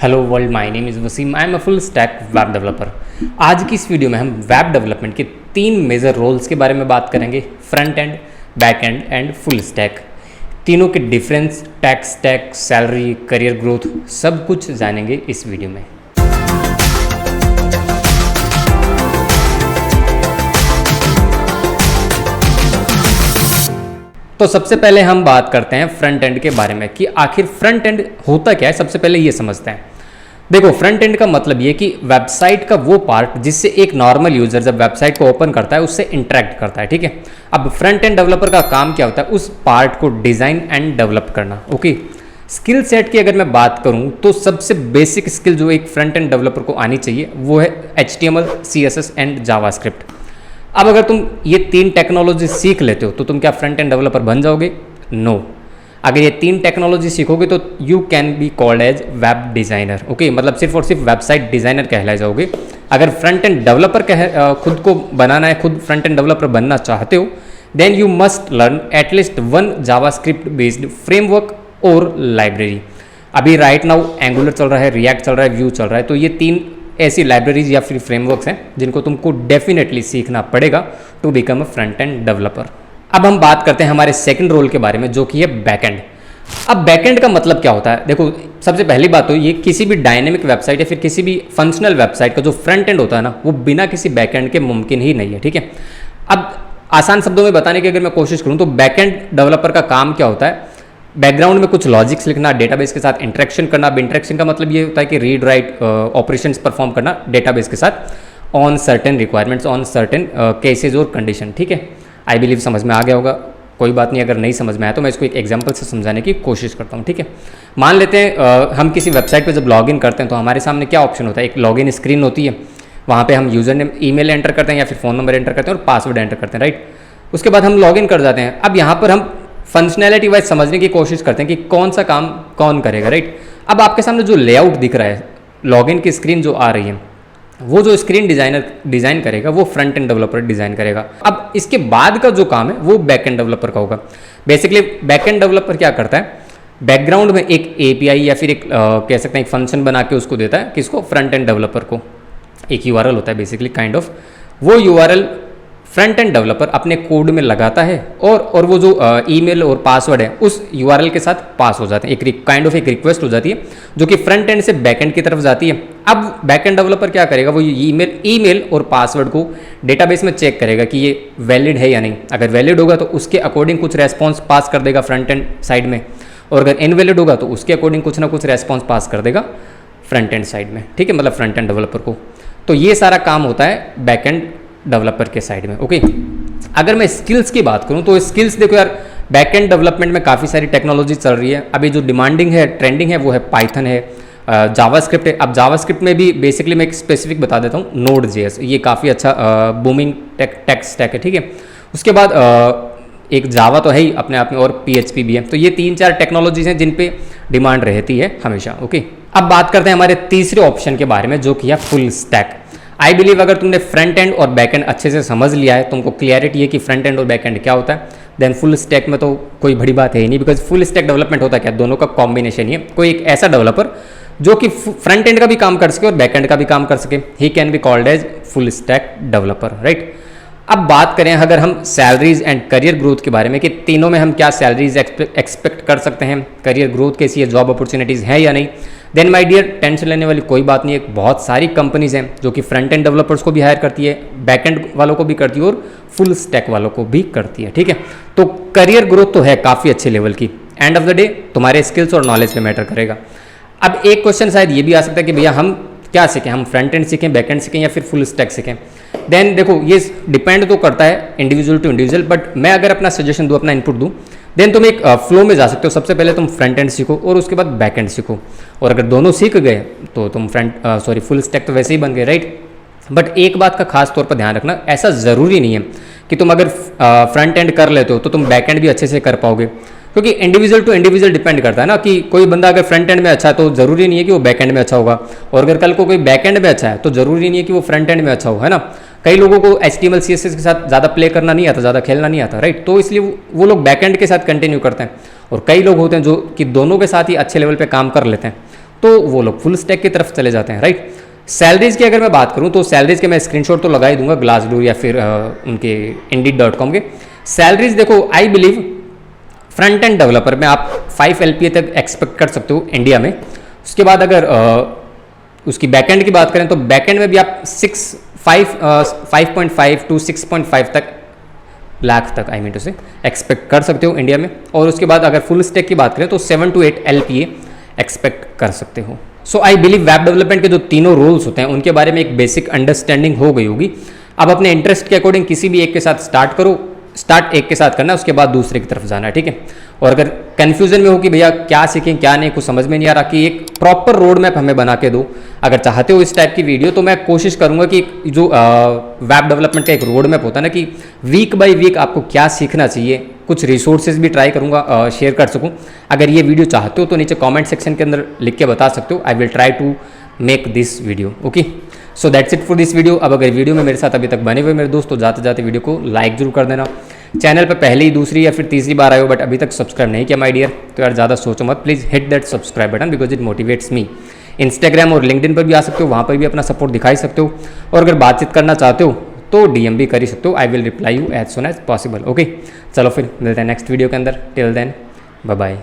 Hello world, my name is Wasim. I am a full stack web developer. आज की इस video में हम वेब डेवलपमेंट के 3 मेजर रोल्स के बारे में बात करेंगे। Front end, back and and full stack. तीनों के difference, tech stack, salary, career growth, सब कुछ जानेंगे इस वीडियो में। तो सबसे पहले हम बात करते हैं फ्रंट एंड के बारे में कि आखिर फ्रंट एंड होता क्या है। सबसे पहले ये समझते हैं। देखो, फ्रंट एंड का मतलब ये कि वेबसाइट का वो पार्ट जिससे एक नॉर्मल यूजर जब वेबसाइट को ओपन करता है उससे इंटरेक्ट करता है। ठीक है, अब फ्रंट एंड डेवलपर का काम क्या होता है? उस पार्ट को डिजाइन एंड डेवलप करना। ओके, स्किल सेट की अगर मैं बात करूं तो सबसे बेसिक स्किल जो एक फ्रंट एंड डेवलपर को आनी चाहिए वो है HTML, CSS एंड जावास्क्रिप्ट। अब अगर तुम ये 3 टेक्नोलॉजी सीख लेते हो तो तुम क्या फ्रंट एंड डेवलपर बन जाओगे? नो। अगर ये 3 टेक्नोलॉजी सीखोगे तो you can be called as web designer. Okay, मतलब सिर्फ और सिर्फ वेबसाइट डिजाइनर कहलाए जाओगे। अगर फ्रंट एंड डेवलपर खुद को बनाना है, खुद फ्रंट एंड डेवलपर बनना चाहते हो, then you must learn at least 1 javascript based framework और लाइब्रेरी। अभी राइट नाउ एंगुलर चल रहा है, रिएक्ट चल रहा है, व्यू चल रहा है, तो ये 3 ऐसी लाइब्रेरीज या फिर फ्रेमवर्क्स हैं जिनको तुमको डेफिनेटली सीखना पड़ेगा to become a front end developer. अब हम बात करते हैं हमारे सेकंड रोल के बारे में जो कि है बैकएंड। अब बैकएंड का मतलब क्या होता है? देखो, सबसे पहली बात तो ये किसी भी डायनेमिक वेबसाइट या फिर किसी भी फंक्शनल वेबसाइट का जो फ्रंट एंड होता है ना, वो बिना किसी बैकएंड के मुमकिन ही नहीं है। ठीक है, अब आसान शब्दों में बताने की अगर मैं कोशिश करूँ तो बैकएंड डेवलपर का काम क्या होता है? बैकग्राउंड में कुछ लॉजिक्स लिखना, डेटाबेस के साथ इंटरेक्शन करना। अब इंटरेक्शन का मतलब ये होता है कि रीड राइट ऑपरेशंस परफॉर्म करना डेटाबेस के साथ on certain requirements, on certain cases और कंडीशन। ठीक है, आई बिलीव समझ में आ गया होगा। कोई बात नहीं, अगर नहीं समझ में आया तो मैं इसको एक एग्जांपल से समझाने की कोशिश करता हूँ। ठीक है, मान लेते हैं हम किसी वेबसाइट पर जब लॉगिन करते हैं तो हमारे सामने क्या ऑप्शन होता है? एक लॉगिन स्क्रीन होती है, वहाँ पर हम यूजर नेम, ईमेल एंटर करते हैं या फिर फ़ोन नंबर एंटर करते हैं और पासवर्ड एंटर करते हैं। राइट, उसके बाद हम लॉगिन कर जाते हैं। अब यहाँ पर हम फंक्शनैलिटी वाइज समझने की कोशिश करते हैं कि कौन सा काम कौन करेगा। राइट, अब आपके सामने जो लेआउट दिख रहा है, लॉगिन की स्क्रीन जो आ रही है, वो जो स्क्रीन डिजाइनर डिजाइन करेगा वो फ्रंट एंड डेवलपर डिजाइन करेगा। अब इसके बाद का जो काम है वो बैक एंड डेवलपर का होगा। बेसिकली बैक एंड डेवलपर क्या करता है? बैकग्राउंड में एक API या फिर एक कह सकते हैं एक फंक्शन बना के उसको देता है, किसको? फ्रंट एंड डेवलपर को। एक URL होता है बेसिकली, काइंड ऑफ। वो URL फ्रंट एंड डेवलपर अपने कोड में लगाता है और वो जो ईमेल और पासवर्ड है उस URL के साथ पास हो जाते हैं। एक काइंड ऑफ एक रिक्वेस्ट हो जाती है जो कि फ्रंट एंड से बैक एंड की तरफ जाती है। अब बैक एंड डेवलपर क्या करेगा? वो ईमेल और पासवर्ड को डेटाबेस में चेक करेगा कि ये वैलिड है या नहीं। अगर वैलिड होगा तो उसके अकॉर्डिंग कुछ रेस्पॉन्स पास कर देगा फ्रंट एंड साइड में, और अगर इनवैलिड होगा तो उसके अकॉर्डिंग कुछ ना कुछ रेस्पॉन्स पास कर देगा फ्रंट एंड साइड में। ठीक है, मतलब फ्रंट एंड डेवलपर को। तो ये सारा काम होता है बैक एंड डेवलपर के साइड में। ओके, अगर मैं स्किल्स की बात करूं तो स्किल्स देखो यार, बैक एंड डेवलपमेंट में काफ़ी सारी टेक्नोलॉजी चल रही है। अभी जो डिमांडिंग है, ट्रेंडिंग है, वो है पाइथन है, जावास्क्रिप्ट है। अब जावास्क्रिप्ट में भी बेसिकली मैं एक स्पेसिफिक बता देता हूँ, Node.js, ये काफ़ी अच्छा बूमिंग टेक स्टैक है। ठीक है, उसके बाद एक जावा तो है ही अपने आप में, और PHP भी है। तो ये 3-4 टेक्नोलॉजीज हैं जिन पे डिमांड रहती है हमेशा। ओके, अब बात करते हैं हमारे तीसरे ऑप्शन के बारे में जो कि है फुल स्टैक। आई बिलीव अगर तुमने फ्रंट एंड और बैक एंड अच्छे से समझ लिया है, तुमको क्लियरिटी है कि फ्रंट एंड और बैक एंड क्या होता है, देन फुल स्टैक में तो कोई बड़ी बात है ही नहीं। बिकॉज फुल स्टैक डेवलपमेंट होता क्या? दोनों का कॉम्बिनेशन ही है। कोई एक ऐसा डेवलपर जो कि फ्रंट एंड का भी काम कर सके और बैक एंड का भी काम कर सके, he can be called as full stack developer. Right, अब बात करें अगर हम सैलरीज एंड करियर ग्रोथ के बारे में कि तीनों में हम क्या सैलरीज एक्सपेक्ट कर सकते हैं, करियर ग्रोथ कैसी है, जॉब अपॉर्चुनिटीज़ है या नहीं, देन माय डियर टेंशन लेने वाली कोई बात नहीं है। बहुत सारी कंपनीज हैं जो कि फ्रंट एंड डेवलपर्स को भी हायर करती है, बैक एंड वालों को भी करती है और फुल स्टैक वालों को भी करती है। ठीक है, तो करियर ग्रोथ तो है काफ़ी अच्छे लेवल की। एंड ऑफ द डे तुम्हारे स्किल्स और नॉलेज पे मैटर करेगा। अब एक क्वेश्चन शायद ये भी आ सकता है कि भैया हम क्या सीखें? हम फ्रंट एंड सीखें, बैक एंड सीखें या फिर फुल स्टैक सीखें? देन देखो, ये डिपेंड तो करता है इंडिविजुअल टू इंडिविजुअल, बट मैं अगर अपना सजेशन दूँ, अपना इनपुट दूँ, देन तुम एक फ्लो में जा सकते हो। सबसे पहले तुम फ्रंट एंड सीखो और उसके बाद बैक एंड सीखो, और अगर दोनों सीख गए तो तुम फुल स्टैक तो वैसे ही बन गए। राइट, बट एक बात का खास तौर पर ध्यान रखना, ऐसा ज़रूरी नहीं है कि तुम अगर फ्रंट एंड कर लेते हो तो तुम बैक एंड भी अच्छे से कर पाओगे, क्योंकि इंडिविजुअल टू इंडिविजुअल डिपेंड करता है ना। कि कोई बंदा अगर फ्रंट एंड में अच्छा है तो ज़रूरी नहीं है कि वो बैक एंड में अच्छा होगा, और अगर कल को कोई बैक एंड में अच्छा है तो ज़रूरी नहीं है कि वो फ्रंट एंड में अच्छा हो, है ना। कई लोगों को HTML CSS के साथ ज़्यादा प्ले करना नहीं आता, ज़्यादा खेलना नहीं आता। राइट, तो इसलिए वो लोग बैक एंड के साथ कंटिन्यू करते हैं, और कई लोग होते हैं जो कि दोनों के साथ ही अच्छे लेवल पे काम कर लेते हैं। तो वो लोग फुल स्टैक की तरफ चले जाते हैं, राइट। सैलरीज की अगर मैं बात करूं तो सैलरीज के मैं स्क्रीनशॉट तो लगा ही दूंगा ग्लासडोर या फिर उनके Indeed.com के। सैलरीज देखो, I believe front end developer में आप 5 LPA तक एक्सपेक्ट कर सकते हो इंडिया में। उसके बाद अगर उसकी बैकएंड की बात करें तो बैकएंड में भी आप 5.5 टू 6.5 तक लाख तक आई मीन टू से एक्सपेक्ट कर सकते हो इंडिया में। और उसके बाद अगर फुल स्टैक की बात करें तो 7 to 8 LPA एक्सपेक्ट कर सकते हो। सो आई बिलीव वेब डेवलपमेंट के जो तीनों रोल्स होते हैं उनके बारे में एक बेसिक अंडरस्टैंडिंग हो गई होगी। अब अपने इंटरेस्ट के अकॉर्डिंग किसी भी एक के साथ स्टार्ट करो, स्टार्ट एक के साथ करना है, उसके बाद दूसरे की तरफ जाना है, ठीक है। और अगर कन्फ्यूजन में हो कि भैया क्या सीखें क्या नहीं, कुछ समझ में नहीं आ रहा, कि एक प्रॉपर रोड मैप हमें बना के दो। अगर चाहते हो इस टाइप की वीडियो तो मैं कोशिश करूंगा कि जो वेब डेवलपमेंट का एक रोड मैप होता है ना, कि वीक बाय वीक आपको क्या सीखना चाहिए, कुछ रिसोर्सेज भी ट्राई करूंगा शेयर कर सकूं। अगर ये वीडियो चाहते हो तो नीचे कमेंट सेक्शन के अंदर लिख के बता सकते हो। I will try to make this video, okay. So that's it for this video. अब अगर वीडियो में मेरे साथ अभी तक बने हुए मेरे दोस्त तो जाते जाते वीडियो को लाइक जरूर कर देना। चैनल पर पहली, दूसरी या फिर तीसरी बार आए हो बट अभी तक सब्सक्राइब नहीं किया माय डियर, तो यार ज़्यादा सोचो मत, please hit that subscribe button because it motivates me. Instagram और लिंक्डइन पर भी आ सकते हो, वहाँ पर भी अपना सपोर्ट दिखाई सकते हो। और अगर बातचीत करना चाहते हो तो DM भी कर ही सकते हो। I will reply you as soon as possible, okay. चलो फिर मिलते हैं नेक्स्ट वीडियो के अंदर। Till then bye bye.